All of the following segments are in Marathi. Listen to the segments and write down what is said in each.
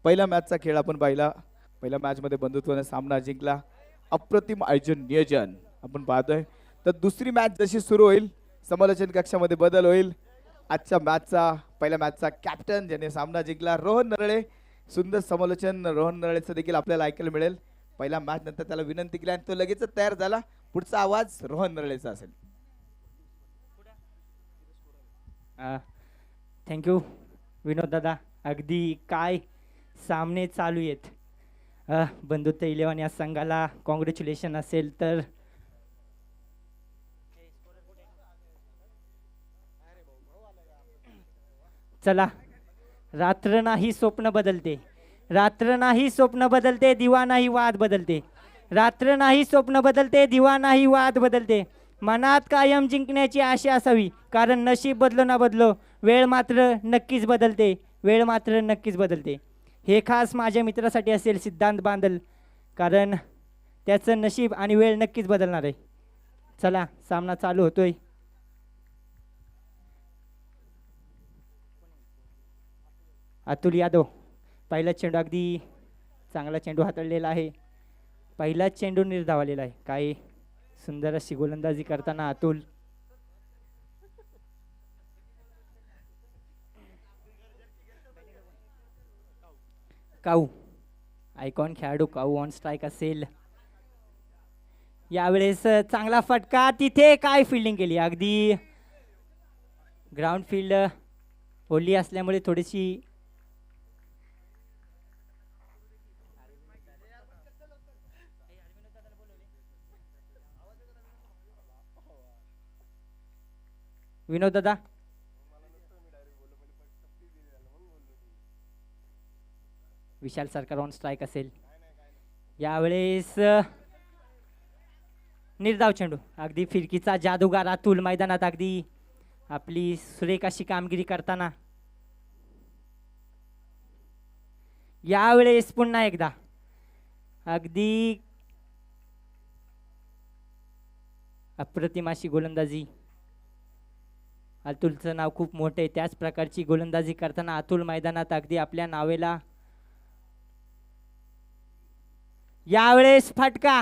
पहिल्या मॅचचा खेळ आपण पाहिला. पहिल्या मॅच मध्ये बंधुत्वाने सामना जिंकला. अप्रतिम आयोजन नियोजन आपण पाहतोय. तर दुसरी मॅच जशी सुरू होईल समालोचन कक्षामध्ये बदल होईल. आजच्या मॅचचा पहिल्या मॅचचा कॅप्टन ज्याने सामना जिंकला रोहन नरळे. सुंदर समालोचन रोहन नरळेचं देखील आपल्याला ऐकायला मिळेल. पहिल्या मॅच नंतर त्याला विनंती केली आणि तो लगेच तयार झाला. पुढचा आवाज रोहन नरळेचा असेल. थँक्यू विनोद दादा. अगदी काय सामने चालू आहेत. बंधुत्व 11 या संघाला कॉंग्रॅच्युलेशन असेल तर चला. रात्र नाही स्वप्न बदलते, रात्र नाही स्वप्न बदलते, दिवा नाही वाद बदलते. रात्र नाही स्वप्न बदलते, दिवा नाही वाद बदलते. मनात कायम जिंकण्याची आशा असावी, कारण नशीब बदलो ना बदलो, वेळ मात्र नक्कीच बदलते, वेळ मात्र नक्कीच बदलते. हे खास माझ्या मित्रासाठी असेल सिद्धांत बांदल, कारण त्याचं नशीब आणि वेळ नक्कीच बदलणार आहे. चला सामना चालू होतोय. अतुल यादव पहिला चेंडू अगदी चांगला चेंडू हाताळलेला आहे. पहिला चेंडू निर्धावलेला आहे. काय सुंदर अशी गोलंदाजी करताना अतुल. काऊ आयकॉन खेळाडू काऊ ऑन स्ट्राईक असेल. यावेळेस चांगला फटका. तिथे काय फिल्डिंग केली. अगदी ग्राउंड फील्ड ओली असल्यामुळे थोडीशी विनोद दादा विशाल सरकार ऑन स्ट्राईक असेल. यावेळेस निर्धाव चेंडू. अगदी फिरकीचा जादूगार अतुल मैदानात अगदी आपली सुरेख अशी कामगिरी करताना. यावेळेस पुन्हा एकदा अगदी अप्रतिम अशी गोलंदाजी. अतुलचं नाव खूप मोठे आहे. त्याच प्रकारची गोलंदाजी करताना अतुल मैदानात अगदी आपल्या नावेला. यावेळेस फटका.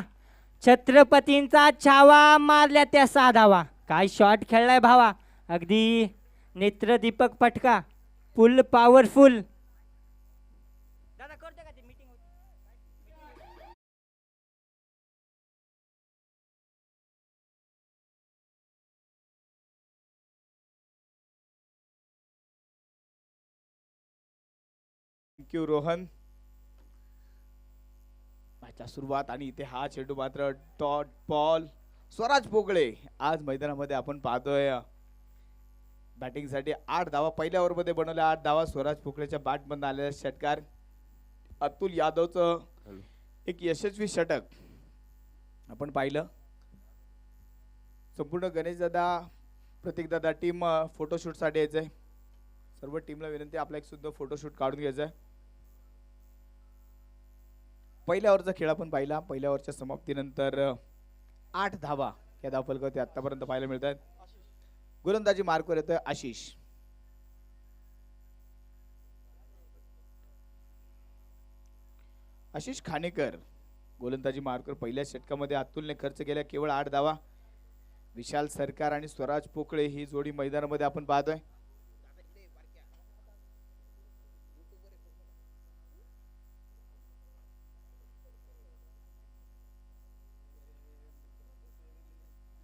छत्रपतींचा छावा मारल्या त्या 6 धावा. काय शॉट खेळलाय भावा. अगदी नेत्रदीपक फटका. फुल पॉवरफुल. थँक्यू रोहन. मॅचच्या सुरुवात आणि इथे हा चेंडू मात्र डॉट बॉल. स्वराज पोकळे आज मैदानामध्ये आपण पाहतोय. बॅटिंग साठी 8 धावा पहिल्या ओव्हर मध्ये बनवल्या. 8 धावा स्वराज पोकळेच्या बॅट मधून आलेला षटकार. अतुल यादवचं एक यशस्वी षटक आपण पाहिलं. संपूर्ण गणेश दादा प्रतीक दादा टीम फोटोशूट साठी यायचंय. सर्व टीमला विनंती आपला एक सुद्धा फोटोशूट काढून घ्यायचा. पहिल्या ओव्हरचा खेळ आपण पाहिला. पहिल्या ओव्हरच्या समाप्तीनंतर 8 धावा या धावफलकावरती आतापर्यंत पाहायला मिळत आहेत. गोलंदाजी मार्कवर येतोय आशिष. आशिष खानेकर गोलंदाजी मार्कवर. पहिल्या षटकामध्ये अतुलने खर्च केल्या केवळ 8 धावा. विशाल सरकार आणि स्वराज पोकळे ही जोडी मैदानामध्ये आपण पाहतोय.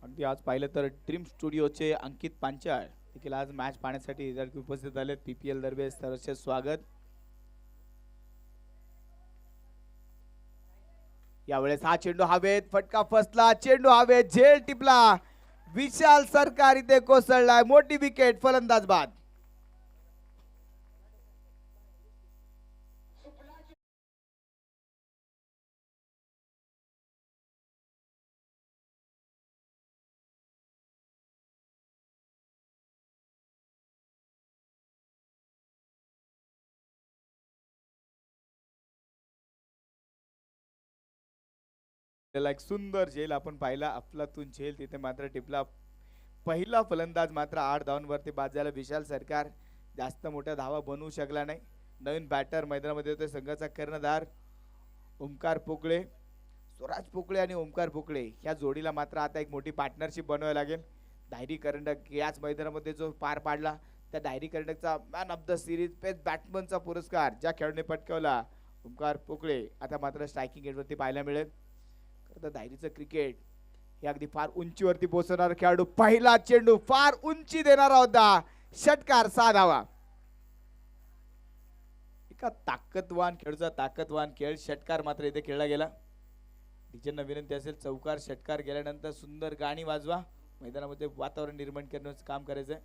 अगदी आज पाहिलं तर ड्रीम स्टुडिओचे अंकित पांचाळ देखील आज मॅच पाहण्यासाठी उपस्थित झाले. पीपीएल दरबे सरचे स्वागत. यावेळेस हा चेंडू हवेत. फटका फसला. चेंडू हवेत. झेल टिपला. विशाल सरकार इथे कोसळलाय. मोठी विकेट. फलंदाज बाद. त्याला एक सुंदर झेल आपण पाहिला. अफलातून झेल तिथे मात्र टिपला. पहिला फलंदाज मात्र 8 धावांवरती बाद झाला. विशाल सरकार जास्त मोठ्या धावा बनवू शकला नाही. नवीन बॅटर मैदानामध्ये होते संघाचा कर्णधार ओमकार पोकळे. स्वराज पोकळे आणि ओमकार पोकळे ह्या जोडीला मात्र आता एक मोठी पार्टनरशिप बनवावी लागेल. डायरी करंडक याच मैदानामध्ये जो पार पाडला त्या डायरी करंडकचा man of the series best बॅट्समनचा पुरस्कार ज्या खेळाडूने पटकावला ओमकार पोकळे आता मात्र स्ट्रायकिंग एंडवरती पाहायला मिळेल. खरं तर डायरीचं क्रिकेट हे अगदी फार उंचीवरती पोहोचवणारा खेळाडू. पहिला चेंडू फार उंची देणारा होता. षटकार 6 धावा. एका ताकदवान खेळचा ताकदवान खेळ षटकार मात्र इथे खेळला गेला. डीजेंना विनंती असेल चौकार षटकार गेल्यानंतर सुंदर गाणी वाजवा. मैदानामध्ये वातावरण निर्माण करण्याचं काम करायचंय.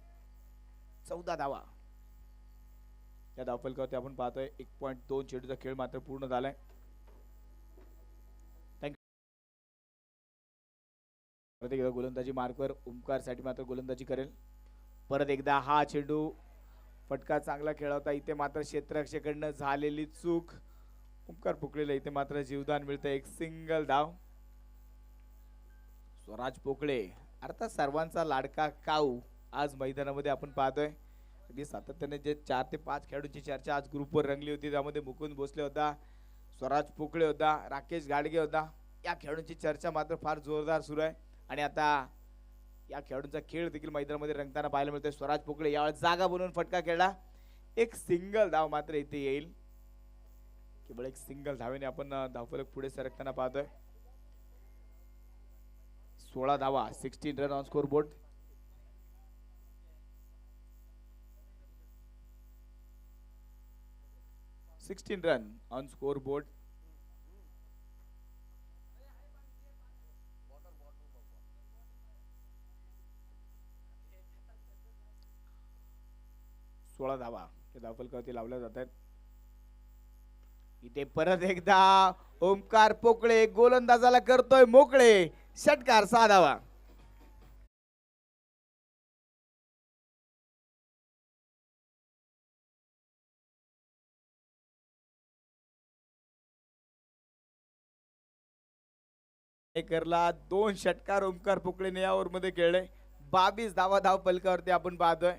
14 धावा या धावफलकावरती आपण पाहतोय. 1.2 चेंडूचा खेळ मात्र पूर्ण झालाय. परत एकदा गोलंदाजी मार्कवर ओमकार साठी मात्र गोलंदाजी करेल. परत एकदा हा चेंडू फटका चांगला खेळा होता. इथे मात्र क्षेत्ररक्षकाकडनं झालेली चूक. ओमकार पोकळेला इथे मात्र जीवदान मिळतं. एक सिंगल धाव. स्वराज पोकळे अर्थात सर्वांचा लाडका काऊ आज मैदानामध्ये आपण पाहतोय. अगदी सातत्याने जे 4 ते 5 खेळाडूंची चर्चा आज ग्रुपवर रंगली होती त्यामध्ये मुकुंद भोसले होता, स्वराज पोकळे होता, राकेश गाडगे होता. या खेळाडूंची चर्चा मात्र फार जोरदार सुरू आहे आणि आता या खेळाडूंचा खेळ देखील मैदानामध्ये रंगताना पाहायला मिळतोय. स्वराज पोकळे यावेळेस जागा बनवून फटका खेळला. एक सिंगल धाव मात्र इथे येईल. केवळ एक सिंगल धावेने आपण धावफलक पुढे सरकताना पाहतोय. 16 धावा 16 run on score board. Run on score board. सोळा धावा या धावफलकावरती लावल्या जात आहेत. इथे परत एकदा ओमकार पोकळे गोलंदाजाला करतोय मोकळे. षटकार 6 धावा. करला 2 षटकार ओमकार पोकळेने या ओव्हर मध्ये खेळले. 22 धावा धाव फलकावरती आपण पाहतोय.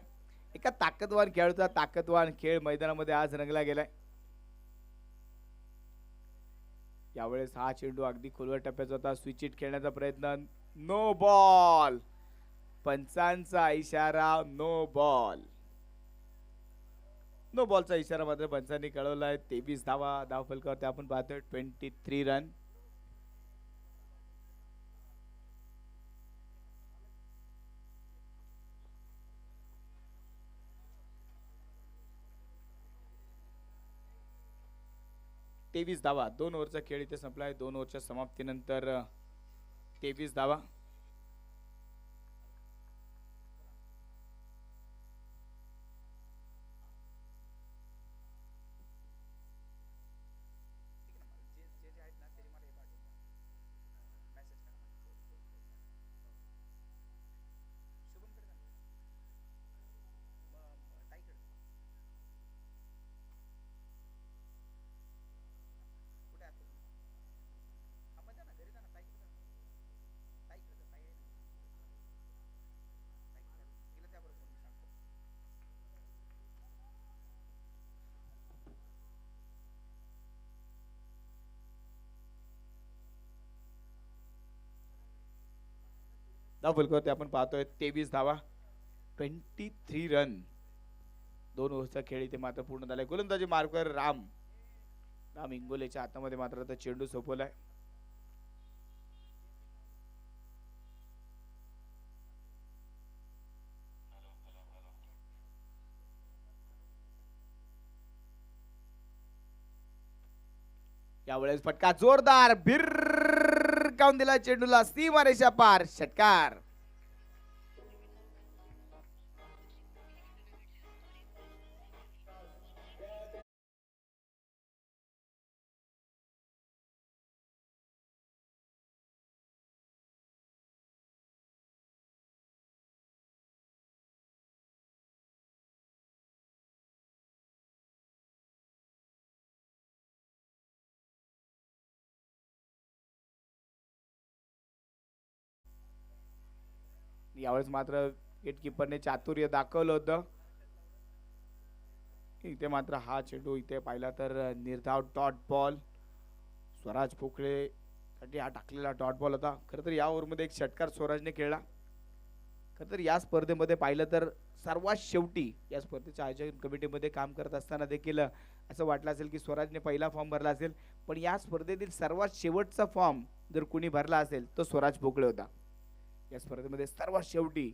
एका ताकदवान खेळाडूचा ताकदवान खेळ मैदानामध्ये आज रंगला गेलाय. यावेळेस हा चेंडू अगदी खोलवर टप्प्याचा होता. स्विच इट खेळण्याचा प्रयत्न. No ball. पंचांचा इशारा नो बॉल. नो बॉलचा इशारा मात्र पंचांनी कळवलाय. 23 धावा धाव फलकावरती आपण पाहतोय. 23 रन. तेवीस धावा. 2 ओव्हरचा खेळ इथे संपलाय. 2 ओव्हरच्या समाप्तीनंतर 23 धावा. धावफलकावरती आपण पाहतोय 23 धावा 23 रन. 2 ओव्हरचा खेळ इथे मात्र पूर्ण झालाय. गोलंदाजी मार्कवर राम इंगोलेच्या हातामध्ये मात्र आता चेंडू सोपवलाय. यावेळेस फटका जोरदार भिरकावून दिला चेंडूला सीमारेषा पार. षटकार. यावेळेस मात्र विकेट किपरने चातुर्य दाखवलं होतं. इथे मात्र हा चेंडू इथे पाहिला तर निर्धाव डॉट बॉल स्वराज पोकळे साठी हा टाकलेला डॉट बॉल होता. खरं तर या ओव्हरमध्ये एक षटकार स्वराजने खेळला. खरं तर या स्पर्धेमध्ये पाहिलं तर सर्वात शेवटी या स्पर्धेच्या आयोजन कमिटीमध्ये काम करत असताना देखील असं वाटलं असेल की स्वराजने पहिला फॉर्म भरला असेल, पण या स्पर्धेतील सर्वात शेवटचा फॉर्म जर कुणी भरला असेल तो स्वराज पोकळे होता या स्पर्धेमध्ये सर्वात शेवटी.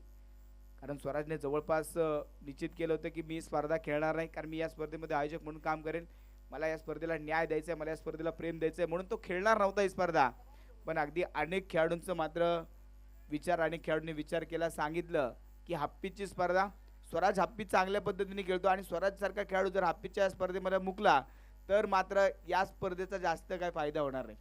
कारण स्वराजने जवळपास निश्चित केलं होतं की मी स्पर्धा खेळणार नाही, कारण मी या स्पर्धेमध्ये आयोजक म्हणून काम करेन, मला या स्पर्धेला न्याय द्यायचा आहे, मला या स्पर्धेला प्रेम द्यायचं आहे, म्हणून तो खेळणार नव्हता ही स्पर्धा. पण अगदी अनेक खेळाडूंचं मात्र विचार, अनेक खेळाडूंनी विचार केला, सांगितलं की हाप्पीची स्पर्धा, स्वराज हाप्पी चांगल्या पद्धतीने खेळतो आणि स्वराज सारखा खेळाडू जर हाप्पीच्या स्पर्धेमध्ये मुकला तर मात्र या स्पर्धेचा जास्त काय फायदा होणार नाही.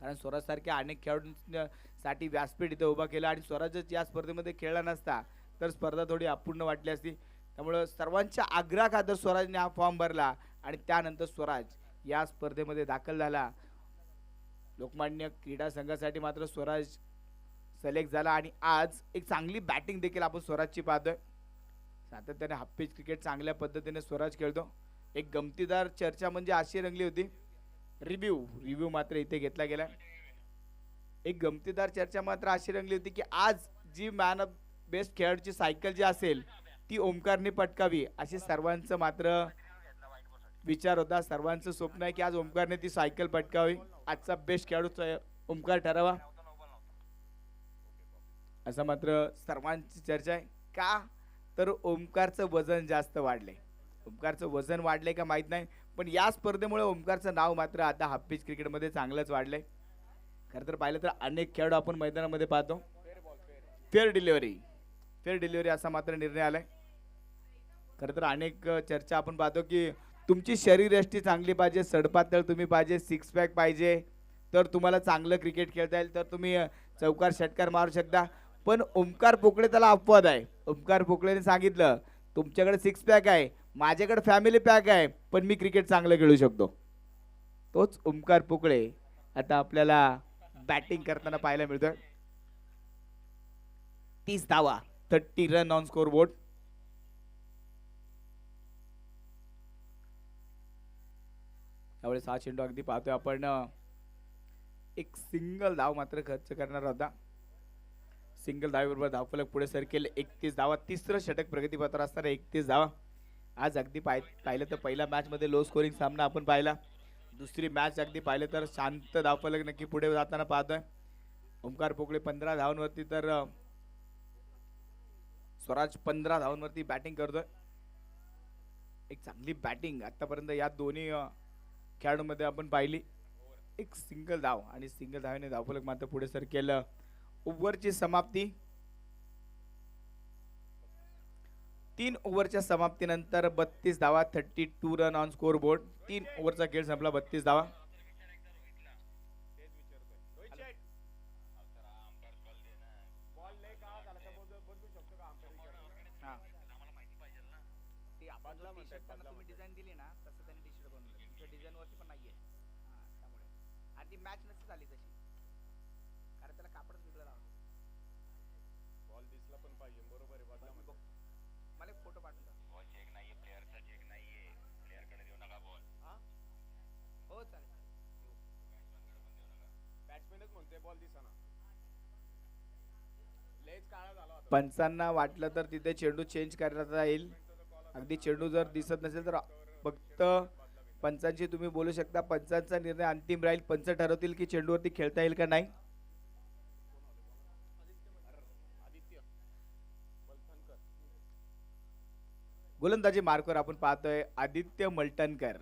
कारण स्वराज सारख्या अनेक खेळाडूंसाठी व्यासपीठ इथे उभा केला आणि स्वराजच या स्पर्धेमध्ये खेळला नसता तर स्पर्धा थोडी अपूर्ण वाटली असती. त्यामुळं सर्वांच्या आग्रहाखातर स्वराजने हा फॉर्म भरला आणि त्यानंतर स्वराज या स्पर्धेमध्ये दाखल झाला. लोकमान्य क्रीडा संघासाठी मात्र स्वराज सिलेक्ट झाला आणि आज एक चांगली बॅटिंग देखील आपण स्वराजची पाहतोय. सातत्याने हाफ पिच क्रिकेट चांगल्या पद्धतीने स्वराज खेळतो. एक गमतीदार चर्चा म्हणजे अशी रंगली होती, रिव्ह्यू मात्र इथे घेतला गेला. एक गमतीदार चर्चा मात्र अशी रंगली होती की आज जी मॅन ऑफ बेस्ट खेळाडूची सायकल जी असेल ती ओमकारने पटकावी, अशी सर्वांचं मात्र विचार होता. सर्वांचं स्वप्न आहे की आज ओमकारने ती सायकल पटकावी, आजचा बेस्ट खेळाडू ओमकार ठरावा, असं मात्र सर्वांची चर्चा आहे. का तर ओमकारचं वजन जास्त वाढले, ओमकारचं वजन वाढले का माहित नाही, पण या स्पर्धेमुळे ओमकारचं नाव मात्र आता हाफ पिच क्रिकेटमध्ये चांगलंच वाढलंय. खरं तर पाहिलं तर अनेक खेळाडू आपण मैदानामध्ये पाहतो, फेअर डिलिव्हरी असा मात्र निर्णय आलाय. खरं तर अनेक चर्चा आपण पाहतो की तुमची शरीरयष्टी चांगली पाहिजे, सडपातळ तुम्ही पाहिजे, सिक्स पॅक पाहिजे, तर तुम्हाला चांगलं क्रिकेट खेळता येईल, तर तुम्ही चौकार षटकार मारू शकता. पण ओमकार पोकळे त्याला अपवाद आहे. ओमकार पोकळेने सांगितलं तुमच्याकडे सिक्स पॅक आहे, माझ्याकडे फॅमिली पॅक आहे, पण मी क्रिकेट चांगलं खेळू शकतो. तोच ओमकार पोकळे आता आपल्याला बॅटिंग करताना पाहायला मिळतोय. 30 धावा, 30 रन ऑन स्कोर बोर्ड. त्यावेळेस हा चेंडू अगदी पाहतोय आपण एक सिंगल धाव मात्र खर्च करणार होता. सिंगल धावेबरोबर धावफलक पुढे सरकेल. 31 धावा, तिसरं षटक प्रगतीपत्र असताना 31 धावा. आज अगदी पाहिलं तर पहिल्या मॅच मध्ये लो स्कोरिंग सामना आपण पाहिला, दुसरी मॅच अगदी पाहिलं तर शांत धावफलक नक्की पुढे जाताना पाहतोय. ओमकार पोकळे 15 धावांवरती तर स्वराज 15 धावांवरती बॅटिंग करतोय. एक चांगली बॅटिंग आतापर्यंत या दोन्ही खेळाडूंमध्ये आपण पाहिली. एक सिंगल धाव आणि सिंगल धावेने धावफलक मात्र पुढे सर केलं. ओव्हरची समाप्ती, 3 ओव्हरच्या समाप्तीनंतर 32 धावा, 32 रन ऑन स्कोर बोर्ड. 3 ओव्हरचा खेळ संपला, 32 धावा. मॅच नसती झाली तशी, कारण त्याला कापडच वेगळं लावलं. बॉल दिसला पण पाहिजे, बरोबर आहे. बदला मला एक फोटो पाठवून द्या. बॉल चेक नाहीये, प्लेअरचा चेक नाहीये, प्लेअर कडे देऊ नका बॉल. हां हो चालेल, बॅट्समॅनच म्हणतोय बॉल दिसना, लेज काळा झाला होता. पंचांना वाटलं तर तिथे चेंडू चेंज करता येईल. अगदी चेंडू जर दिसत नसेल तर फक्त पंचांशी तुम्ही बोलू शकता. पंचांचा निर्णय अंतिम राहील, पंच ठरवतील की चेंडूवरती खेळता येईल का नाही. गोलंदाजी मार्कवर आपण पाहतोय आदित्य मलटणकर,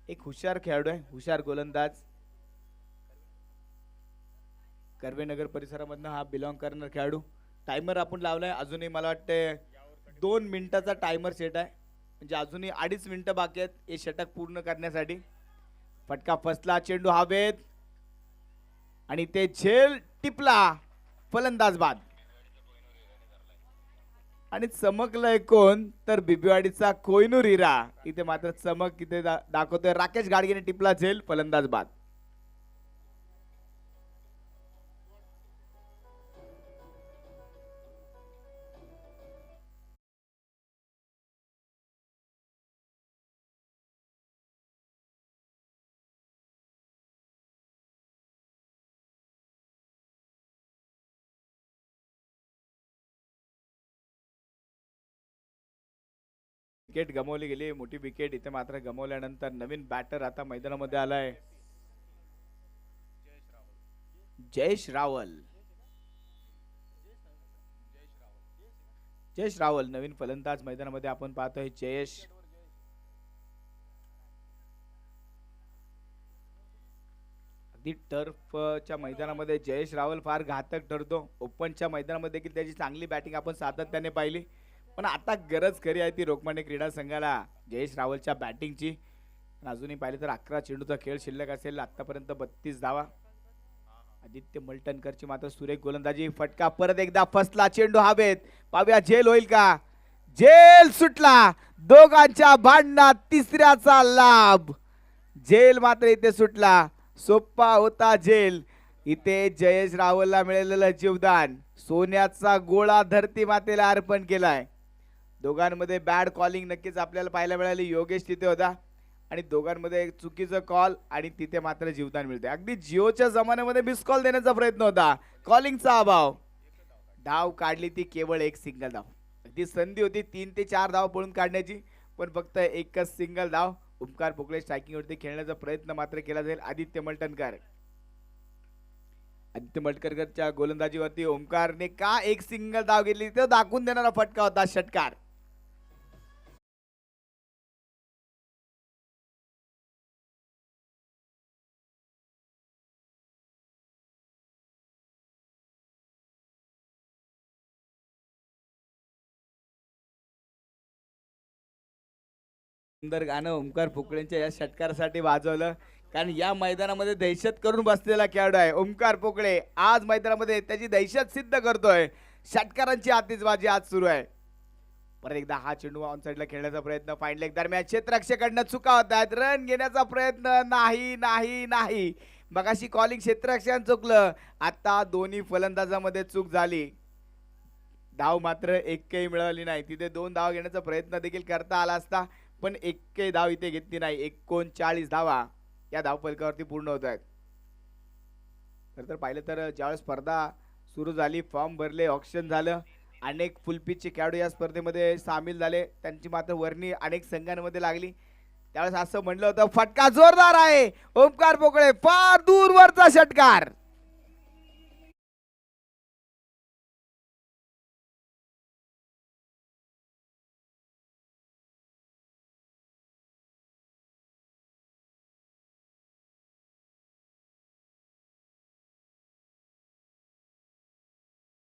एक हुशार खेळाडू आहे, हुशार गोलंदाज. कर्वेनगर परिसरामधनं हा बिलॉंग करणारा खेळाडू. टायमर आपण लावलाय, अजूनही मला वाटते 2 मिनिटाचा टायमर सेट आहे, म्हणजे अजूनही 2.5 मिनिटं बाकी आहेत हे षटक पूर्ण करण्यासाठी. फटका फसला, चेंडू हवेत आणि ते झेल टिपला, फलंदाज बाद. आणि चमकलंय कोण तर बिबिवाडीचा कोहिनूर हिरा. इथे मात्र चमक इथे दाखवतोय, राकेश गाडगेने टिपला झेल, फलंदाज बाद. विकेट गमावली गेली, मोठी विकेट इथे मात्र गमावल्यानंतर नवीन बॅटर आता मैदानामध्ये आलाय जयेश रावल. जयेश रावल नवीन फलंदाज मैदानामध्ये आपण पाहतोय. जयेश अगदी टर्फच्या मैदानामध्ये जयेश रावल फार घातक ठरतो. ओपनच्या मैदानामध्ये देखील त्याची चांगली बॅटिंग आपण सातत्याने पाहिली, पण आता गरज खरी आहे ती लोकमान्य क्रीडा संघाला जयेश रावलच्या बॅटिंगची. अजूनही पाहिले तर 11 चेंडूचा खेळ शिल्लक असेल. आतापर्यंत 32 धावा. आदित्य मलटणकरची मात्र सुरेख गोलंदाजी. फटका परत एकदा फसला, चेंडू हवेत. पाहूया झेल होईल का. झेल सुटला. दोघांच्या भांडणात तिसऱ्याचा लाभ. झेल मात्र इथे सुटला. सोप्पा होता झेल. इथे जयेश रावलला मिळालेलं जीवदान. सोन्याचा गोळा धरती मातेला अर्पण केलाय. दोघांमध्ये बॅड कॉलिंग नक्कीच आपल्याला पाहायला मिळाली. योगेश तिथे होता आणि दोघांमध्ये एक चुकीचं कॉल आणि तिथे मात्र जीवदान मिळते. अगदी जिओच्या जमान्यामध्ये मिस कॉल देण्याचा प्रयत्न होता, कॉलिंगचा अभाव. धाव काढली ती केवळ एक सिंगल धाव. अगदी संधी होती 3 ते 4 धाव पळून काढण्याची, पण फक्त एकच सिंगल धाव. ओमकार पोकळे स्ट्रायकिंगवरती खेळण्याचा प्रयत्न मात्र केला जाईल. आदित्य मलटणकरच्या गोलंदाजीवरती ओमकारने का एक सिंगल धाव घेतली तो दाखवून देणारा फटका होता. षटकार. सुंदर गाणं ओमकार पोकळेंच्या या षटकारासाठी वाजवलं, कारण या मैदानामध्ये दहशत करून बसलेला खेळाडू आहे ओमकार पोकळे. आज मैदानामध्ये त्याची दहशत सिद्ध करतोय. षटकारांची आतिषबाजी आज सुरू आहे. परत एकदा हा चेंडू ऑन साइडला खेळण्याचा प्रयत्न. फाईन लेग दरम्यान क्षेत्ररक्षकांना चुका होत आहेत. रन घेण्याचा प्रयत्न नाही नाही नाही. मगाशी कॉलिंग क्षेत्ररक्षण चुकलं, आता दोन्ही फलंदाजामध्ये चूक झाली. धाव मात्र एकही मिळाली नाही. तिथे 2 धाव घेण्याचा प्रयत्न देखील करता आला असता, पण एकही धाव इथे घेतली नाही. 39 धावा या धावफलकावरती पूर्ण होत आहेत. तर पाहिलं तर ज्यावेळेस स्पर्धा सुरू झाली, फॉर्म भरले, ऑक्शन झालं, अनेक फुलपिचचे खेळाडू या स्पर्धेमध्ये सामील झाले, त्यांची मात्र वर्णी अनेक संघांमध्ये लागली. त्यावेळेस असं म्हणलं होतं फटका जोरदार आहे. ओमकार पोकळे फार दूरवरचा षटकार.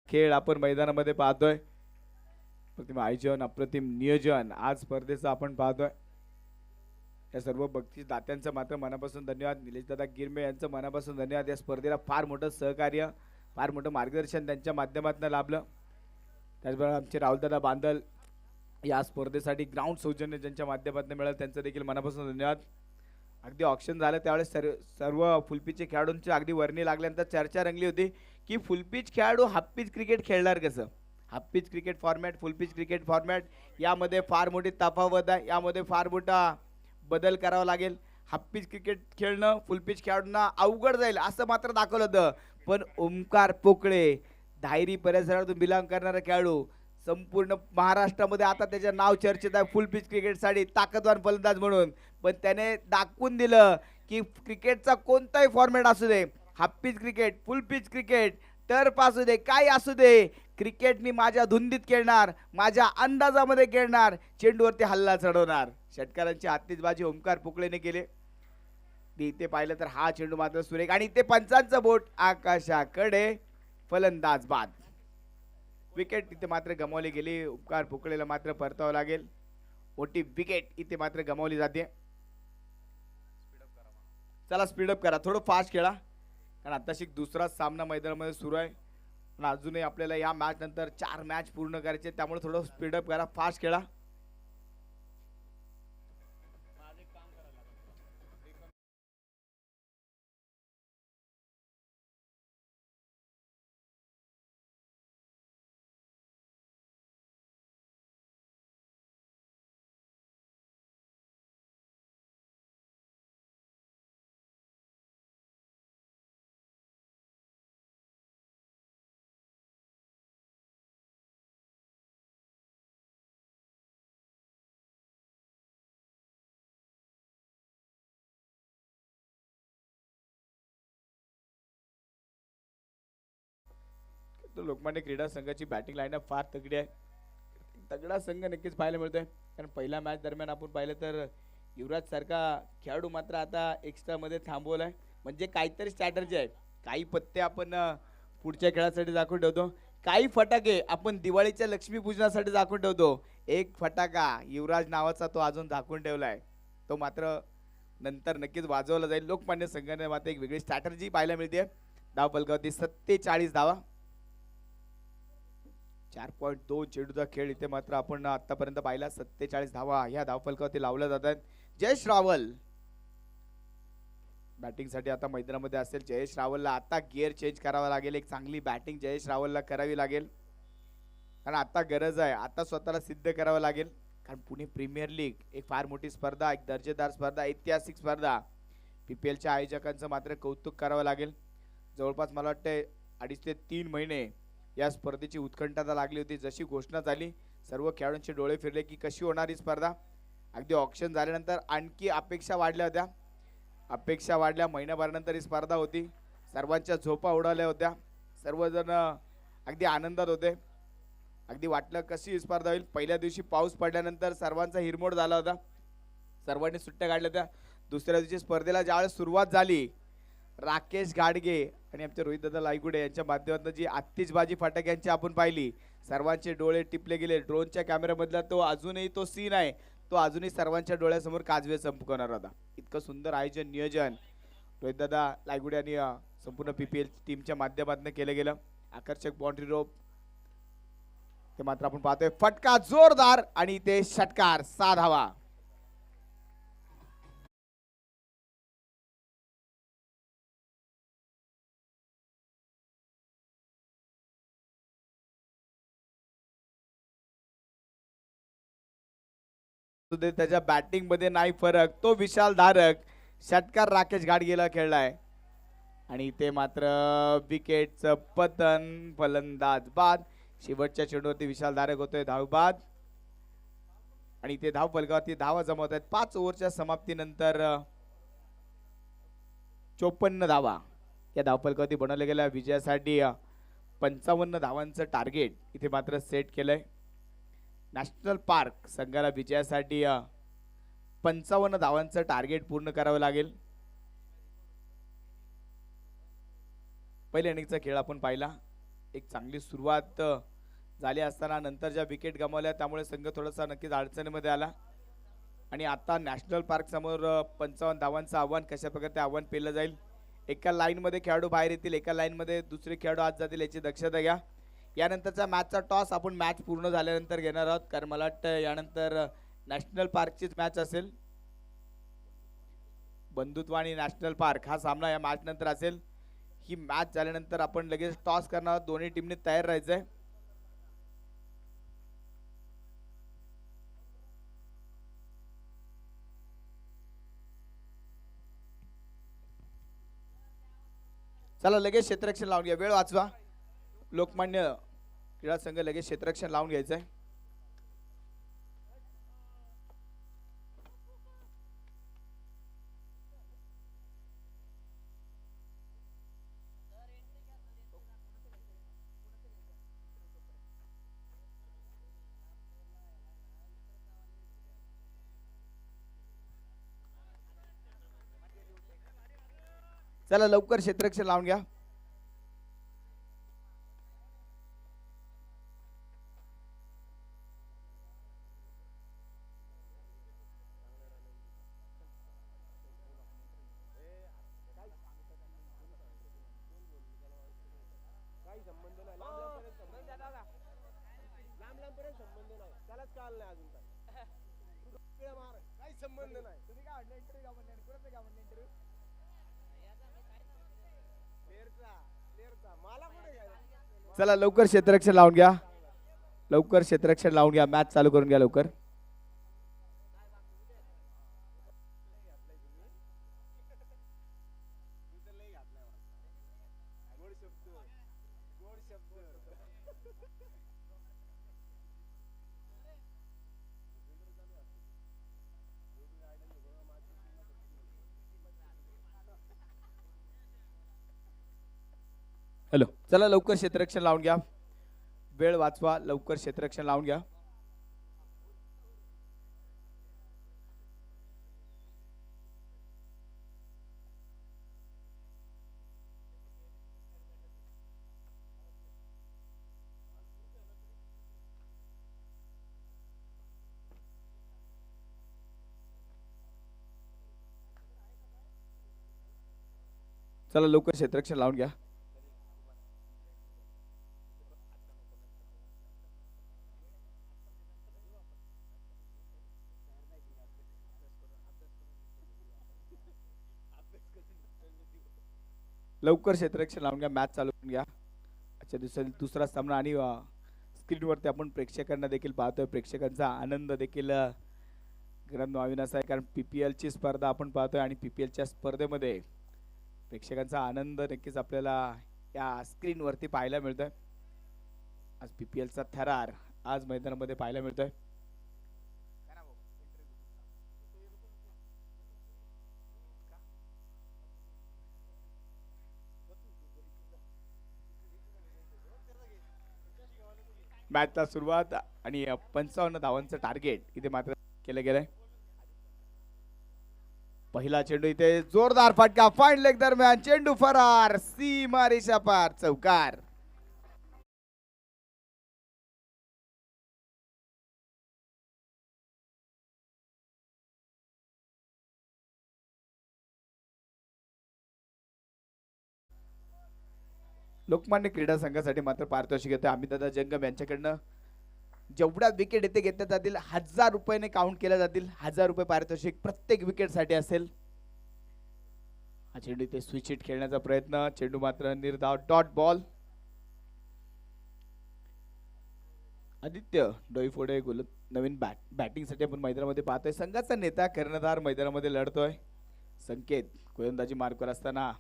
खेळ आपण मैदानामध्ये पाहतोय. अप्रतिम आयोजन, अप्रतिम नियोजन आज स्पर्धेचं आपण पाहतोय. या सर्व बक्षीस दात्यांचं मात्र मनापासून धन्यवाद. निलेश दादा गिरमे यांचं मनापासून धन्यवाद. या स्पर्धेला फार मोठं सहकार्य, फार मोठं मार्गदर्शन त्यांच्या माध्यमातून लाभलं. त्याचबरोबर आमचे राहुलदादा बांदल या स्पर्धेसाठी ग्राउंड सौजन्य ज्यांच्या माध्यमातून मिळालं, त्यांचं देखील मनापासून धन्यवाद. अगदी ऑक्शन झालं त्यावेळेस सर्व फुलपिचचे खेळाडूंची अगदी वर्णी लागल्यानंतर चर्चा रंगली होती की फुलपिच खेळाडू हाफ पिच क्रिकेट खेळणार कसं. Half pitch cricket format, full pitch cricket format यामध्ये फार मोठी तफावत आहे. यामध्ये फार मोठा बदल करावा लागेल. हाफ पिच क्रिकेट खेळणं फुलपिच खेळाडूंना अवघड जाईल असं मात्र दाखवलं होतं, पण ओमकार पोकळे धायरी परिसरातून बिलॉंग करणारा खेळाडू, संपूर्ण महाराष्ट्रामध्ये आता त्याचं नाव चर्चेत आहे फुल पिच क्रिकेटसाठी ताकदवान फलंदाज म्हणून. पण त्याने दाखवून दिलं की क्रिकेटचा कोणताही फॉर्मॅट असू दे, half pitch cricket, full pitch cricket, turf असू दे, काय असू दे, क्रिकेट मी माझ्या धुंदीत खेळणार, माझ्या अंदाजामध्ये खेळणार, चेंडूवरती हल्ला चढवणार. षटकारांची आतिषबाजी ओमकार पोकळेने केले. इथे पाहिलं तर हा चेंडू मात्र सुरेख आणि इथे पंचांचं बोट आकाशाकडे, फलंदाज बाद. विकेट इथे मात्र गमावली गेली. ओमकार पोकळेला मात्र परतावं लागेल. मोठी विकेट इथे मात्र गमावली जाते. चला स्पीडअप करा, थोडं फास्ट खेळा, कारण आताशी दुसरा सामना मैदानामध्ये सुरू आहे. पण अजूनही आपल्याला या मॅच नंतर 4 मॅच पूर्ण करायचे, त्यामुळे थोडं स्पीडअप करा, फास्ट खेळा. तर लोकमान्य क्रीडा संघाची बॅटिंग लाईनअप फार तगडी आहे. तगडा संघ नक्कीच पाहायला मिळतोय. कारण पहिल्या मॅच दरम्यान आपण पाहिलं तर युवराज सारखा खेळाडू मात्र आता एक्स्ट्रा मध्ये थांबवलाय. म्हणजे काहीतरी स्ट्रॅटर्जी आहे. काही पत्ते आपण पुढच्या खेळासाठी दाखवून ठेवतो. काही फटाके आपण दिवाळीच्या लक्ष्मीपूजनासाठी दाखवून ठेवतो. एक फटाका युवराज नावाचा तो अजून दाखवून ठेवलाय. तो मात्र नंतर नक्कीच वाजवला जाईल. लोकमान्य संघाने मात्र एक वेगळी स्ट्रॅटर्जी पाहायला मिळते. धाव फलकावरती 47 धावा. 4.2 चेंडूचा खेळ इथे मात्र आपण आतापर्यंत पाहिला. 47 धावा ह्या धाव फलकावरती लावल्या जातात. जयेश रावल बॅटिंग साठी आता मैदानामध्ये असेल. जयेश रावलला आता गिअर चेंज करावा लागेल. एक चांगली बॅटिंग जयेश रावलला करावी लागेल. कारण आता गरज आहे. आता स्वतःला सिद्ध करावं लागेल. कारण पुणे प्रीमियर लीग एक फार मोठी स्पर्धा, एक दर्जेदार स्पर्धा, ऐतिहासिक स्पर्धा. पीपीएलच्या आयोजकांचं मात्र कौतुक करावं लागेल. जवळपास मला वाटतं 2.5 ते 3 महिने या स्पर्धेची उत्कंठता लागली होती. जशी घोषणा झाली सर्व खेळाडूंचे डोळे फिरले की कशी होणार ही स्पर्धा. अगदी ऑक्शन झाल्यानंतर आणखी अपेक्षा वाढल्या होत्या. अपेक्षा वाढल्या. महिन्याभरानंतर ही स्पर्धा होती. सर्वांच्या झोपा उडाल्या होत्या. सर्वजण अगदी आनंदात होते. अगदी वाटलं कशी ही स्पर्धा होईल. पहिल्या दिवशी पाऊस पडल्यानंतर सर्वांचा हिरमोड झाला होता. सर्वांनी सुट्ट्या काढल्या होत्या. दुसऱ्या दिवशी स्पर्धेला ज्यावेळेस सुरुवात झाली राकेश गाडगे आणि आमचे रोहितदादा लायगुडे यांच्या माध्यमातून जी आतिषबाजी फटाक्यांची आपण पाहिली सर्वांचे डोळे टिपले गेले. ड्रोनच्या कॅमेऱ्यामधला तो अजूनही तो सीन आहे. तो अजूनही सर्वांच्या डोळ्यासमोर काजवे चमकवणार होता. इतकं सुंदर आयोजन नियोजन रोहितदादा लायगुडे आणि संपूर्ण पीपीएल टीमच्या माध्यमातून केलं गेलं. आकर्षक बाउंड्री रोप ते मात्र आपण पाहतोय. फटका जोरदार आणि ते षटकार. 6 धावा. त्याच्या बॅटिंग मध्ये नाही फरक. तो विशाल धारक षटकार राकेश गाडगेला खेळलाय आणि ते मात्र विकेटचं पतन. फलंदाज बाद. शेवटच्या चेंडूवरती विशाल धारक होतोय धावबाद आणि ते धाव फलकावरती धावा जमवत आहेत. 5 ओव्हरच्या समाप्तीनंतर 54 धावा या धाव फलकावरती बनवल्या गेल्या. विजयासाठी 55 धावांचं टार्गेट इथे मात्र सेट केलंय. नॅशनल पार्क संघाला विजयासाठी 55 धावांचं टार्गेट पूर्ण करावं लागेल. पहिल्या इनिंगचा खेळ आपण पाहिला. एक चांगली सुरुवात झाली असताना नंतर ज्या विकेट गमावल्या त्यामुळे संघ थोडासा नक्कीच अडचणीमध्ये आला आणि आता नॅशनल पार्क समोर 55 धावांचं आव्हान कशा प्रकारे ते आव्हान पेललं जाईल. एका लाईन मध्ये खेळाडू बाहेर येतील, एका लाईन मध्ये दुसरे खेळाडू आत जातील याची दक्षता घ्या. यानंतरचा मॅचचा टॉस आपण मॅच पूर्ण झाल्यानंतर घेणार आहोत. कारण मला वाटतं यानंतर नॅशनल पार्कचीच मॅच असेल. बंधुत्व आणि नॅशनल पार्क हा सामना या मॅच नंतर असेल. ही मॅच झाल्यानंतर आपण लगेच टॉस करणार आहोत. दोन्ही टीमने तयार राहायचंय. चला लगेच क्षेत्ररक्षण लावून घ्या. वेळ वाचवा. लोकमान्य क्रीडा संघ लगेच क्षेत्ररक्षण लावून घ्यायचंय. चला लवकर क्षेत्ररक्षण लावून घ्या. चला लवकर क्षेत्ररक्षण लावून घ्या. लवकर क्षेत्ररक्षण लावून घ्या. मॅच चालू करून घ्या लवकर. हॅलो, चला लवकर क्षेत्ररक्षण लावून घ्या, वेळ वाचवा, लवकर क्षेत्ररक्षण लावून घ्या. चला लवकर क्षेत्ररक्षण लावून घ्या. लवकर क्षेत्ररक्षण लावून घ्या, मॅच चालू करून घ्या. अच्छा, दुसरा सामना आणि स्क्रीनवरती आपण प्रेक्षकांना देखील पाहतोय. प्रेक्षकांचा आनंद देखील घरात असा आहे, कारण PPL ची स्पर्धा आपण पाहतोय आणि PPL च्या स्पर्धेमध्ये प्रेक्षकांचा आनंद नक्कीच आपल्याला या स्क्रीनवरती पाहायला मिळतोय. आज PPL चा थरार आज मैदानामध्ये पाहायला मिळतोय. मॅचला सुरुवात आणि 55 धावांचं टार्गेट इथे मात्र केलं गेलंय. पहिला चेंडू इथे जोरदार फटका, फाईन लेग दरम्यान चेंडू फरार, सीमारेषा पार, चौकार. लोकमान्य क्रीडा संघासाठी मात्र पारितोषिक येते अमितदादा जंगम यांच्याकडनं. जेवढ्या विकेट इथे घेतल्या जातील 1000 रुपयाने काउंट केल्या जातील. 1000 रुपये पारितोषिक प्रत्येक विकेट साठी असेल. हा चेंडू इथे स्विच हिट खेळण्याचा प्रयत्न, चेंडू मात्र निर्धाव, डॉट बॉल. आदित्य डोईफोडे नवीन बॅटिंग साठी आपण मैदानामध्ये पाहतोय. संघाचा नेता कर्णधार मैदानामध्ये लढतोय. संकेत गोलंदाजी मार्कवर असताना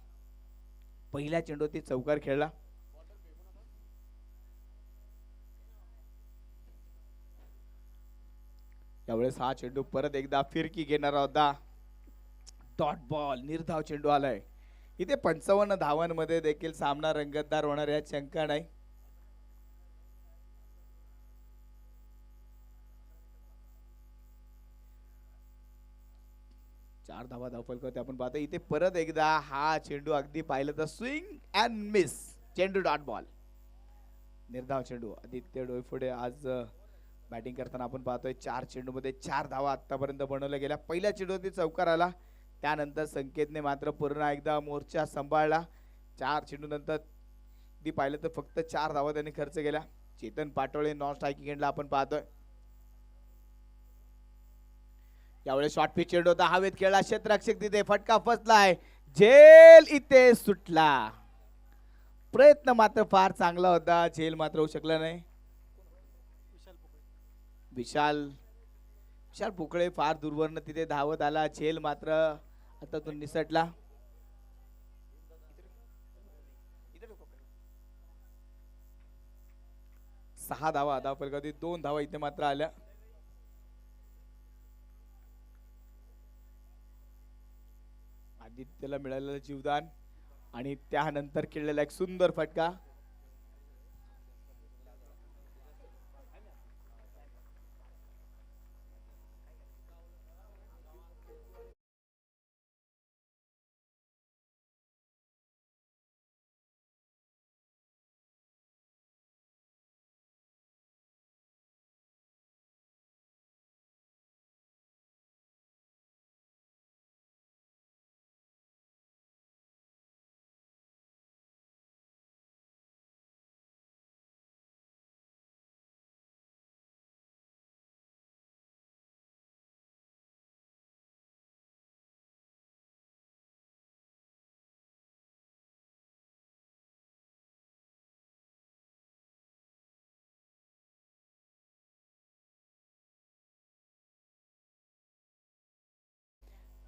पहिल्या चेंडूवरती चौकार खेळला. यावेळेस हा चेंडू परत एकदा फिरकी घेणारा होता, डॉट बॉल, निर्धाव चेंडू आलाय. इथे 55 धावांमध्ये देखील सामना रंगतदार होणार यात शंका नाही. चार धावा धावफलकावरती आपण पाहतो. इथे परत एकदा हा चेंडू अगदी पाहिलं तर स्विंग अँड मिस, चेंडू डॉट बॉल, निर्धाव चेंडू. आदित्य डोईफोडे आज बॅटिंग करताना आपण पाहतोय 4 चेंडूमध्ये 4 धावा आतापर्यंत बनवल्या गेल्या. पहिल्या चेंडूवरती चौकार आला, त्यानंतर संकेतने मात्र पुन्हा एकदा मोर्चा सांभाळला. 4 चेंडू नंतर दी पाहिलं तर फक्त 4 धावा त्यांनी खर्च केल्या. चेतन पाटोळे नॉन स्ट्रायकिंग एंडला आपण पाहतोय. यावेळेस शॉर्ट पिच चेंडू होता, हवेत खेळला, क्षेत्ररक्षक तिथे फटका फसलाय, झेल इथे सुटला. प्रयत्न मात्र फार चांगला होता, झेल मात्र होऊ शकला नाही. विशाल पोकळे फार दूरवरनं तिथे धावत आला, झेल मात्र हातातून निसटला. सहा धावा धावफलकावरती 2 धावा इथे मात्र आल्या. आदित्यला मिळालेलं जीवदान आणि त्यानंतर खेळलेला एक सुंदर फटका.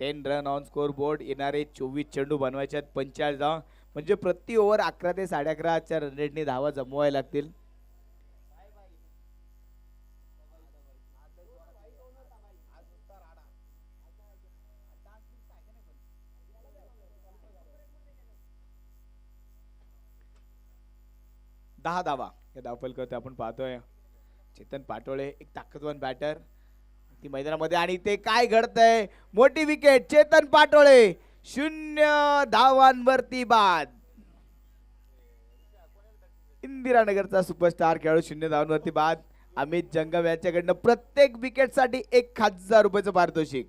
Ten run on score board. येणारे 24 चेंडू बनवायचे आहेत, 45 धावा, म्हणजे प्रति ओव्हर 11 ते 11.5च्या रन रेटने धावा जमवायला लागतील. 10 धावा या धावफलकावरती आपण पाहतोय. चेतन पाटोळे एक ताकदवान बॅटर ती मैदानामध्ये आणि ते काय घडतंय. मोठी विकेट चेतन पाटोळे 0 धावांवरती बाद. इंदिरानगरचा सुपरस्टार खेळाडू 0 धावांवरती बाद. अमित जंगम यांच्याकडनं प्रत्येक विकेटसाठी 1000 रुपयाचं पारितोषिक.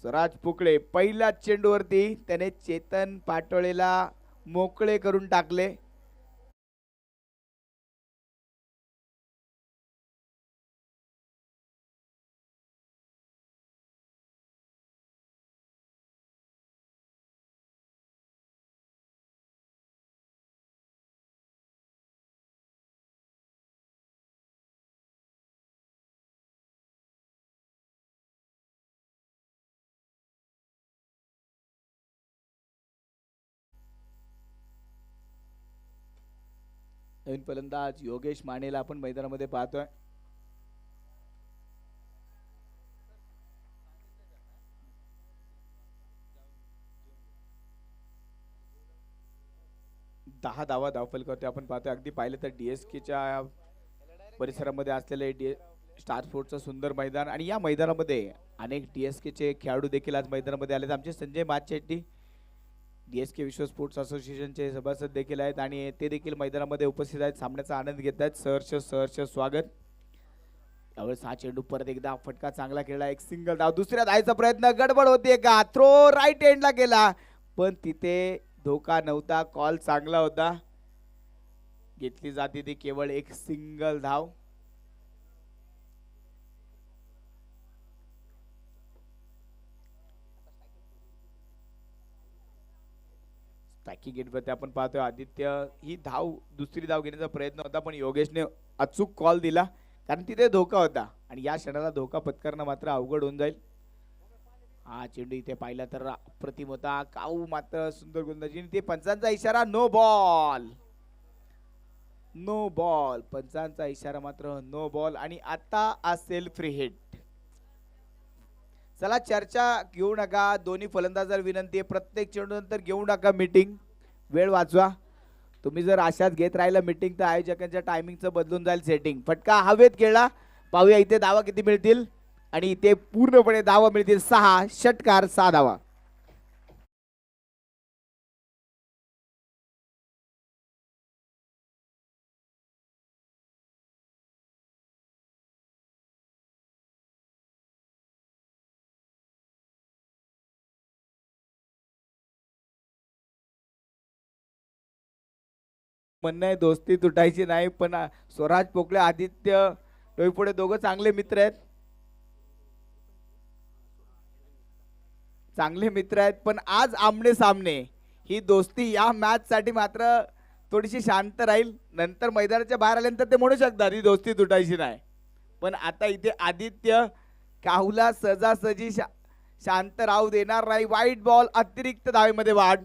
स्वराज पुकळे पहिल्या चेंडूवरती त्याने चेतन पाटोळेला मोकळे करून टाकले. नवीन फलंदाज योगेश मानेला आपण मैदानामध्ये पाहतोय. दहा धावा धावफलकावरती आपण पाहतोय. अगदी पाहिलं तर DSKच्या परिसरामध्ये असलेले स्टार स्पोर्टचं सुंदर मैदान आणि या मैदानामध्ये अनेक DSKचे खेळाडू देखील आज मैदानामध्ये आलेत. आमचे संजय माचेट्टी DSK विश्व स्पोर्ट्स असोसिएशनचे सभासद देखील आहेत आणि ते देखील मैदानामध्ये उपस्थित आहेत. सामन्याचा आनंद घेत आहेत. सहर्ष स्वागत. यावेळेस हा चेंडू परत एकदा फटका चांगला खेळला. एक सिंगल धाव. दुसऱ्या धावाचा प्रयत्न गडबड होते का. थ्रो राईट एंडला गेला पण तिथे धोका नव्हता. कॉल चांगला होता. घेतली जाते ती केवळ एक सिंगल धाव. स्ट्रायकिंग गेटवरती आपण पाहतोय आदित्य ही दुसरी धाव घेण्याचा प्रयत्न होता पण योगेशने अचूक कॉल दिला कारण तिथे धोका होता आणि या क्षणाला धोका पत्करणं मात्र अवघड होऊन जाईल. हा चेंडू इथे पाहिला तर अप्रतिम होता. काऊ मात्र सुंदर गोलंदाजी. ते पंचांचा इशारा नो बॉल. नो बॉल पंचांचा इशारा मात्र नो बॉल आणि आता असेल फ्री हिट. चला चर्चा घेऊ नका. दोन्ही फलंदाजांना विनंती आहे प्रत्येक चेंडू नंतर घेऊ नका मीटिंग. वेळ वाचवा. तुम्ही जर अशाच घेत राहिला मीटिंग तर आयोजकांच्या टायमिंगचं बदलून जाईल सेटिंग. फटका हवेत खेळला. पाहूया इथे धावा किती मिळतील आणि इथे पूर्णपणे धावा मिळतील 6. षटकार 6 धावा. म्हणणं आहे दोस्ती तुटायची नाही पण स्वराज पोकळे आदित्य डोईफोडे दोघं चांगले मित्र आहेत. चांगले मित्र आहेत पण आज आमने सामने ही दोस्ती या मॅच साठी मात्र थोडीशी शांत राहील. नंतर मैदानाच्या बाहेर आल्यानंतर ते म्हणू शकतात ही दोस्ती तुटायची नाही पण आता इथे आदित्य काहुला सहजासहजी शांत राहू देणार नाही. वाईट बॉल अतिरिक्त धावेमध्ये वाढ.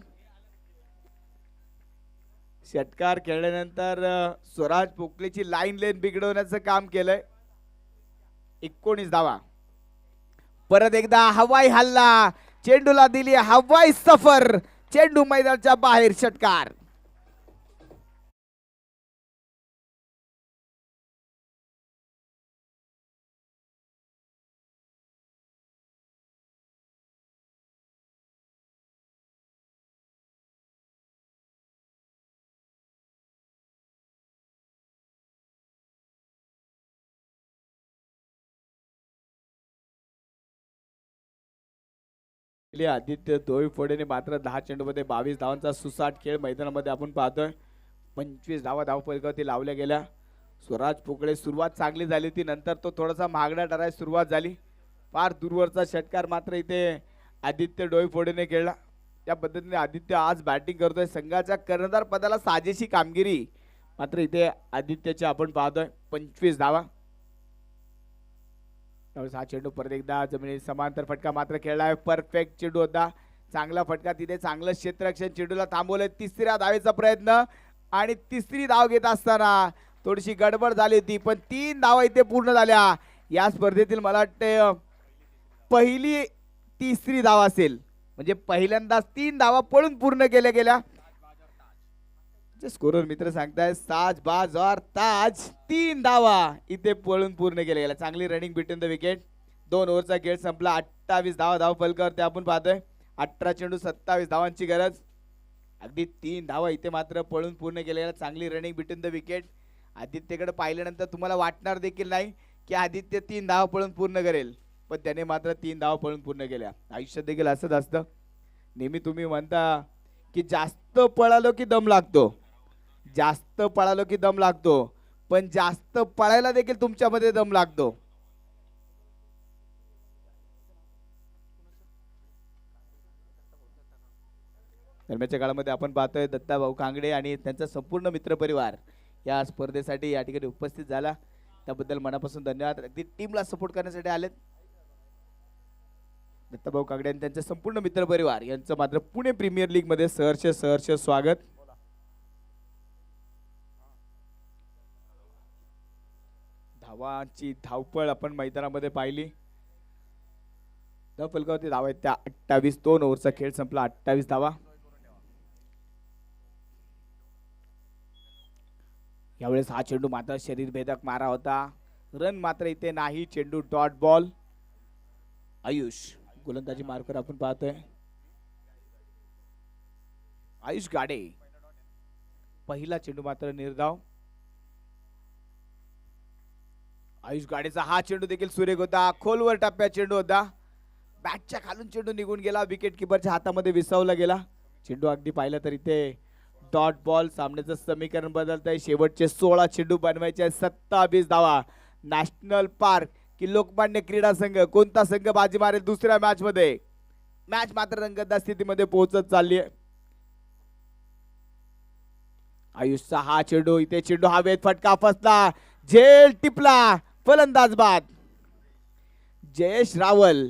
षटकार खेळल्यानंतर स्वराज पोकलेची लाईन लेन बिघडवण्याचं काम केलंय. 19 धावा. परत एकदा हवाई हल्ला. चेंडूला दिली हवाई सफर. चेंडू मैदानाच्या बाहेर. षटकार. आदित्य डोईफोडेने मात्र 10 चेंडूमध्ये 22 धावांचा सुसाट खेळ मैदानामध्ये आपण पाहतोय. 25 धावा धावफलकावरती लावल्या गेल्या. स्वराज पोकळे सुरुवात चांगली झाली होती नंतर तो थोडासा महागडा ठरायला सुरुवात झाली. फार दूरवरचा षटकार मात्र इथे आदित्य डोईफोडेने खेळला. त्या पद्धतीने आदित्य आज बॅटिंग करतोय. संघाच्या कर्णधार पदाला साजेशी कामगिरी मात्र इथे आदित्यची आपण पाहतोय. 25 धावा. हा चेंडू परत एकदा जमिनी समांतर फटका मात्र खेळलाय. परफेक्ट चेंडू होता. चांगला फटका तिथे चांगलं क्षेत्ररक्षण. चेंडूला थांबवलंय. तिसऱ्या धावेचा प्रयत्न आणि तिसरी धाव घेत असताना थोडीशी गडबड झाली होती पण 3 धावा इथे पूर्ण झाल्या. या स्पर्धेतील मला वाटते पहिली तिसरी धाव असेल म्हणजे पहिल्यांदाच 3 धावा पळून पूर्ण केल्या गेल्या. स्कोरर मित्र सांगताय साज बाज और ताज 3 धावा इथे पळून पूर्ण केले गेला. चांगली रनिंग बिटवीन द विकेट. 2 ओव्हरचा खेळ संपला. 28 धावा धाव फलकावरती आपण पाहतोय. 18 चेंडू 27 धावांची गरज. अगदी 3 धावा इथे मात्र पळून पूर्ण केलेला. चांगली रनिंग बिटवीन द विकेट. आदित्यकडे पाहिल्यानंतर तुम्हाला वाटणार देखील नाही की आदित्य 3 धावा पळून पूर्ण करेल, पण त्याने मात्र 3 धावा पळून पूर्ण केल्या. आयुष्यात देखील असंच असतं. नेहमी तुम्ही म्हणता की जास्त पळालो की दम लागतो, जास्त पळालो की दम लागतो, पण जास्त पळायला देखील तुमच्यामध्ये दम लागतो. दरम्यानच्या काळामध्ये आपण पाहतोय दत्ताभाऊ कांगडे आणि त्यांचा संपूर्ण मित्रपरिवार या स्पर्धेसाठी या ठिकाणी उपस्थित झाला. त्याबद्दल मनापासून धन्यवाद. अगदी टीमला सपोर्ट करण्यासाठी आलेत. दत्ताभाऊ कांगडे आणि त्यांचा संपूर्ण मित्रपरिवार यांचं मात्र पुणे प्रीमियर लीग मध्ये सहर्ष स्वागत. धावांची धावपळ आपण मैदानामध्ये पाहिली. धाव फलकावरती धावा आहेत त्या 28. 2 ओव्हरचा खेळ संपला. 28 धावा. यावेळेस हा चेंडू मात्र शरीर भेदक मारा होता. रन मात्र इथे नाही. चेंडू डॉट बॉल. आयुष गोलंदाजी मार्कर आपण पाहतोय. आयुष गाडे पहिला चेंडू मात्र निर्धाव. आयुष गाडेचा हा चेंडू देखील सुरेख होता. खोलवर टप्प्यात चेंडू होता. बॅटच्या खालून चेंडू निघून गेला. विकेट किपरच्या हातामध्ये विसावला गेला. चेंडू अगदी पाहिला तर इथे डॉट बॉल. सामन्याचं समीकरण बदलत आहे. शेवटचे 16 चेंडू बनवायचे. 27 धावा. नॅशनल पार्क की लोकमान्य क्रीडा संघ कोणता संघ बाजी मारेल दुसऱ्या मॅच मध्ये? मॅच मात्र रंगतदार स्थितीमध्ये पोहोचत चालली आहे. आयुषचा हा चेंडू इथे चेंडू हवेत फटका फसला. झेल टिपला. फलंदाज बाद जयेश रावल.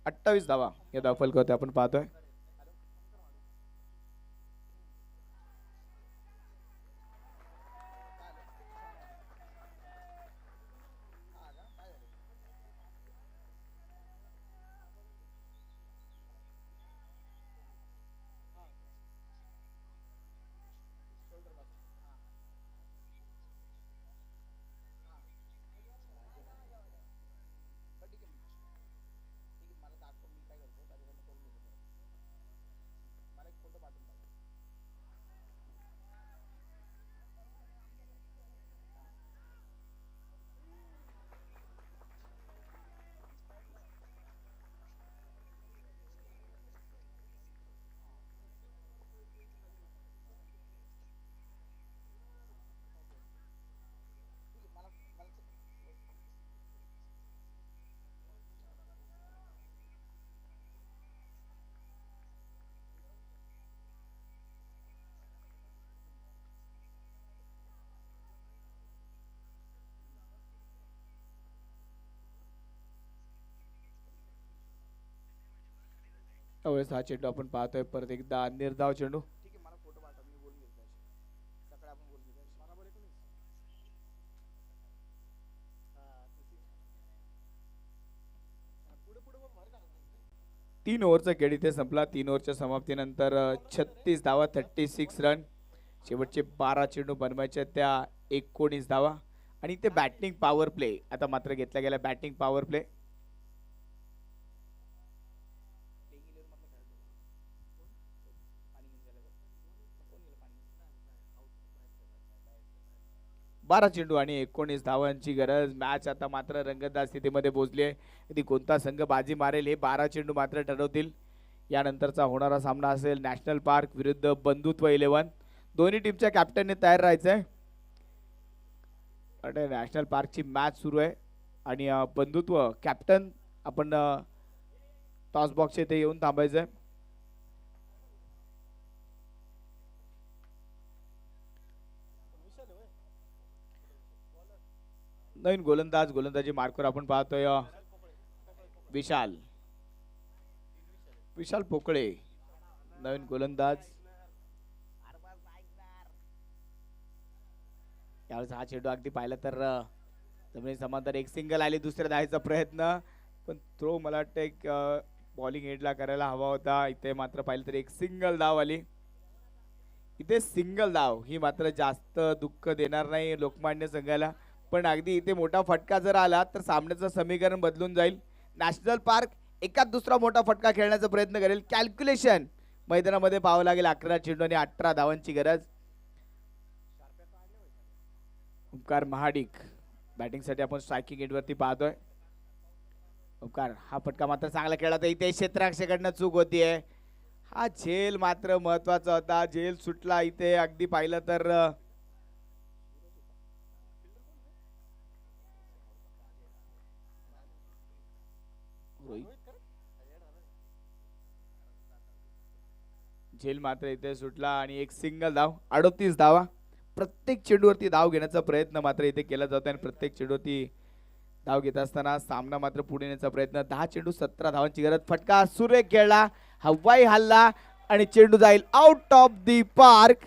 अठ्ठावीस धावा या धाव फलकावरती आपण पाहतोय. त्यावेळेस हा चेंडू आपण पाहतोय परत एकदा निर्धाव चेंडू. तीन ओव्हरचा खेळ इथे संपला. 3 ओव्हरच्या समाप्तीनंतर 36 धावा 36 रन. शेवटचे 12 चेंडू बनवायचे त्या 19 धावा. आणि ते बॅटिंग पॉवर प्ले आता मात्र घेतला गेला बॅटिंग पॉवर प्ले. बारा चेंडू आणि 19 धावांची गरज. मॅच आता मात्र रंगतदार स्थितीमध्ये पोहोचली आहे. कधी कोणता संघ बाजी मारेल हे 12 चेंडू मात्र ठरवतील. यानंतरचा होणारा सामना असेल नॅशनल पार्क विरुद्ध बंधुत्व 11. दोन्ही टीमच्या कॅप्टनने तयार राहायचंय. नॅशनल पार्कची मॅच सुरू आहे आणि बंधुत्व कॅप्टन आपण टॉस बॉक्स येथे येऊन थांबायचंय. नवीन गोलंदाजी मार्कवर आपण पाहतोय विशाल पोकळे नवीन गोलंदाज. यावेळेस हा चेंडू अगदी पाहिला तर जमिनी समांतर एक सिंगल आली. दुसऱ्या धावायचा प्रयत्न पण थ्रो मला वाटतं एक बॉलिंग हेडला करायला हवा होता. इथे मात्र पाहिलं तर एक सिंगल धाव आली. इथे सिंगल धाव ही मात्र जास्त दुःख देणार नाही लोकमान्य संघाला. पण अगदी इथे मोठा फटका जर आला तर सामन्याचं समीकरण बदलून जाईल. नॅशनल पार्क एकाच दुसरा मोठा फटका खेळण्याचा प्रयत्न करेल. कॅल्क्युलेशन मैदानामध्ये पाहावं लागेल. 11 चेंडू आणि 18 धावांची गरज. ओंकार महाडिक बॅटिंगसाठी आपण स्ट्रायकिंग एंडवरती पाहतोय. ओंकार हा फटका मात्र चांगला खेळला तर इथे क्षेत्ररक्षकाकडनं चूक होतीये. हा झेल मात्र महत्वाचा होता. झेल सुटला इथे अगदी पाहिलं तर झेल मात्र इथे सुटला आणि एक सिंगल धाव. 38 धावा. प्रत्येक चेंडूवरती धाव घेण्याचा प्रयत्न मात्र इथे केला जातो आणि प्रत्येक चेंडूवरती धाव घेत असताना सामना मात्र पुढे नेण्याचा प्रयत्न. 10 चेंडू 17 धावांची गरज. फटका सुरेख खेळला. हवाई हल्ला आणि चेंडू जाईल आउट ऑफ दी पार्क.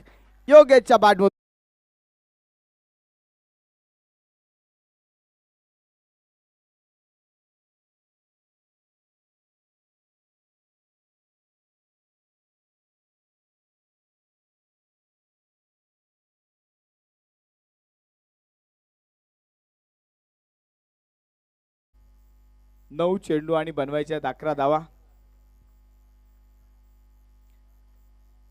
योगेशच्या बॅट 9 चेंडू आणि बनवायच्या 11 धावा.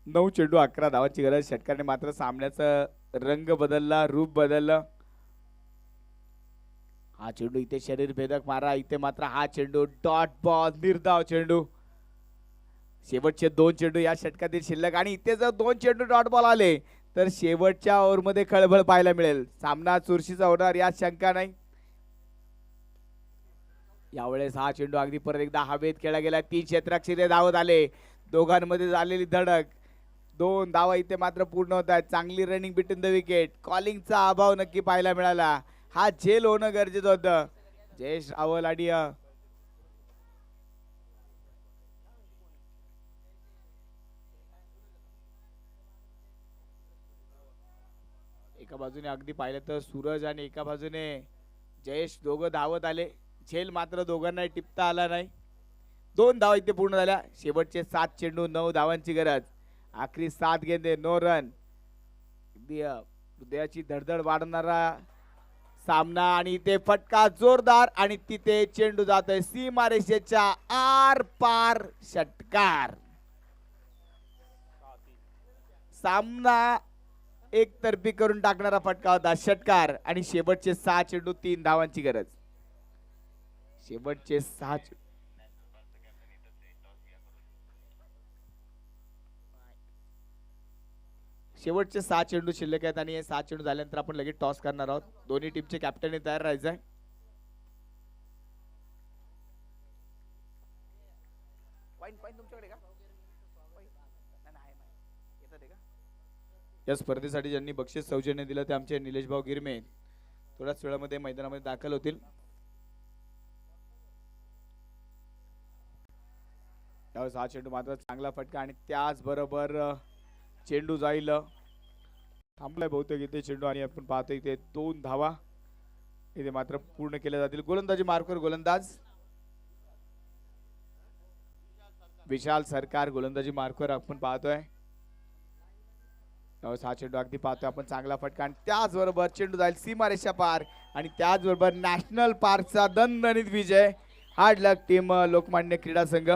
9 चेंडू 11 धावांची गरज. षटकाराने मात्र सामन्याचा रंग बदलला, रूप बदललं. हा चेंडू इथे शरीर भेदक मारा. इथे मात्र हा चेंडू डॉट बॉल निर्धाव चेंडू. शेवटचे 2 चेंडू या षटकातील शिल्लक आणि इथे जर 2 चेंडू डॉट बॉल आले तर शेवटच्या ओव्हरमध्ये खळबळ पाहायला मिळेल. सामना चुरशीचा होणार यात शंका नाही. यावेळेस हा चेंडू अगदी परत एकदा हवेत खेळला गेला. 3 क्षेत्ररक्षक धावत आले. दोघांमध्ये झालेली धडक. 2 धावा इथे मात्र पूर्ण होत आहेत. चांगली रनिंग बिटवीन द विकेट. कॉलिंगचा अभाव नक्की पाहायला मिळाला. हा झेल होणं गरजेचं होतं. जयेश रावल आणि एका बाजूने अगदी पाहिलं तर सूरज आणि एका बाजूने जयेश दोघं धावत आले. झेल मात्र दोघांना टिपता आला नाही. 2 धावा इथे पूर्ण झाल्या. शेवटचे 7 चेंडू 9 धावांची गरज. आखरी 7 गेंदे 9 रन. हृदयाची धडधड वाढणारा सामना आणि इथे फटका जोरदार आणि तिथे चेंडू जातोय सीमारेषेच्या आर पार. षटकार. सामना एकतर्फी करून टाकणारा फटका होता. षटकार आणि शेवटचे 6 चेंडू 3 धावांची गरज. शेवटचे 6 चेंडू शिल्लक आहेत आणि हे 6 चेंडू झाल्यानंतर आपण लगेच टॉस करणार आहोत. दोन्ही टीमचे कॅप्टन तयार राहायचंय. या स्पर्धेसाठी ज्यांनी बक्षीस सौजन्य दिलं ते आमचे निलेश भाऊ गिरमे थोड्याच वेळामध्ये मैदानामध्ये दाखल होतील. त्यावेळेस हा चेंडू मात्र चांगला फटका आणि त्याचबरोबर चेंडू जाईल. थांबलाय बहुतेक इथे चेंडू आणि आपण पाहतो इथे 2 धावा इथे मात्र पूर्ण केल्या जातील. गोलंदाजी मार्कवर गोलंदाज विशाल सरकार गोलंदाजी मार्कवर आपण पाहतोय. त्यावेळेस हा चेंडू अगदी पाहतोय आपण चांगला फटका आणि त्याचबरोबर चेंडू जाईल सीमारेषा पार आणि त्याचबरोबर नॅशनल पार्कचा दणदणीत विजय. हार्ड लक टीम लोकमान्य क्रीडा संघ.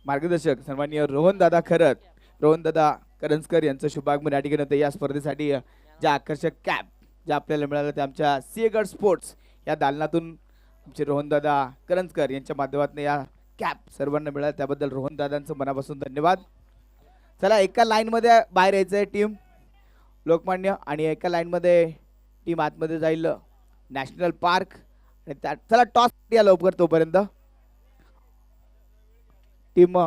मार्गदर्शक सन्माननीय रोहन दादा खरत, रोहन दादा करंजकर यांचं शुभागमन या ठिकाणी होतं. या स्पर्धेसाठी ज्या आकर्षक कॅप ज्या आपल्याला मिळाल्या त्या आमच्या सिंहगड स्पोर्ट्स या दालनातून आमचे रोहन दादा करंजकर यांच्या माध्यमातून या कॅप सर्वांना मिळाल्या त्याबद्दल रोहन दादांचं मनापासून धन्यवाद. चला एका लाईनमध्ये बाहेर यायचं आहे टीम लोकमान्य आणि एका लाईनमध्ये टीम आतमध्ये जाईल नॅशनल पार्क. आणि चला टॉस या लवकर तोपर्यंत टीम